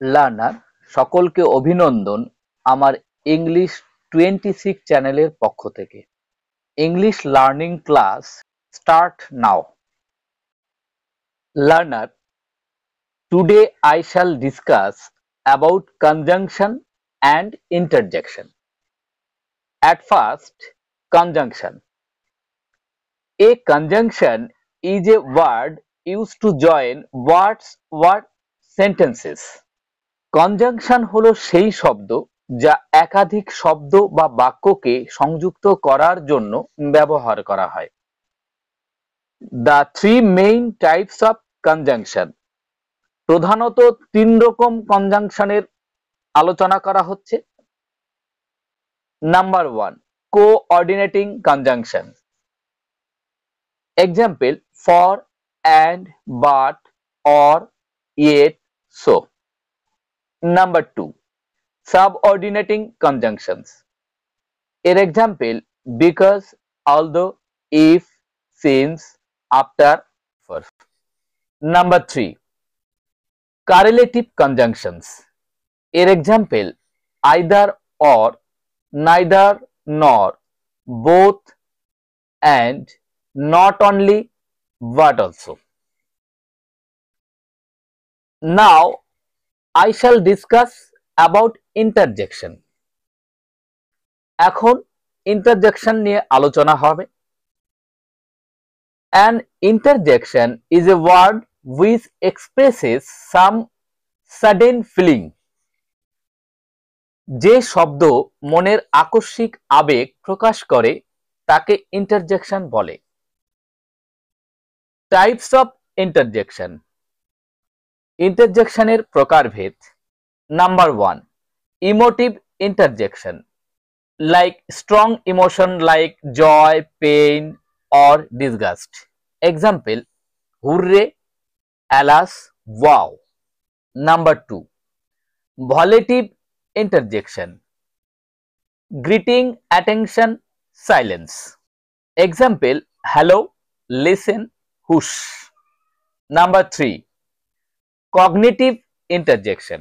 Learner সকলকে অভিনন্দন আমার ইংলিশ 26 চ্যানেলের পক্ষ থেকে। English learning class start now. Learner, today I shall discuss about conjunction and interjection. At first, conjunction. A conjunction is a word used to join words or sentences. Conjunction হলো সেই শব্দ যা একাধিক শব্দ বা বাক্যকে সংযুক্ত করার জন্য ব্যবহার করা হয়। The three main types of conjunction. প্রধানত তিন রকম কনজাংশনের আলোচনা করা হচ্ছে। Number 1, coordinating conjunction. Example, for, and, but, or, yet, so. Number 2, subordinating conjunctions. এর example, because, although, if, since, after, for. Number 3, correlative conjunctions. এর example, either or, neither nor, both and, not only but also. Now I shall discuss about interjection. এখন interjection নিয়ে আলোচনা হবে। An interjection is a word which expresses some sudden feeling. যে শব্দ মনের আকস্মিক আবেগ প্রকাশ করে তাকে interjection বলে। Types of interjection. ইন্টারজেকশনের প্রকারভেদ। Number 1, emotive interjection, like strong emotion like joy, pain or disgust. Example, hurray, alas, wow. Number 2, volitive interjection, greeting, attention, silence. Example, hello, listen, hush. Number 3, cognitive interjection,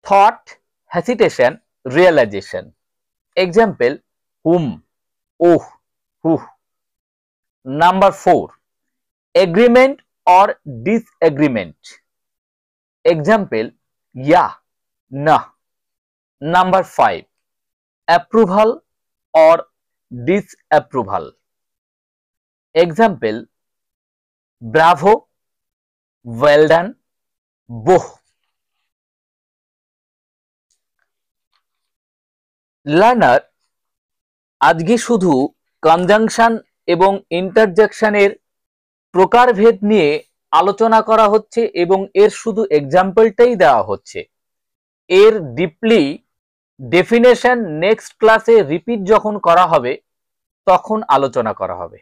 thought, hesitation, realization. Example, whom, oh, who. Number 4, agreement or disagreement. Example, yeah, nah. Number 5, approval or disapproval. Example, bravo, well done, boh. Learner, আজকে শুধু conjunction এবং ইন্টারজেকশনের প্রকারভেদ নিয়ে আলোচনা করা হচ্ছে এবং এর শুধু এক্সাম্পলটাই দেওয়া হচ্ছে। এর ডিপলি ডেফিনেশন নেক্সট ক্লাসে রিপিট যখন করা হবে তখন আলোচনা করা হবে।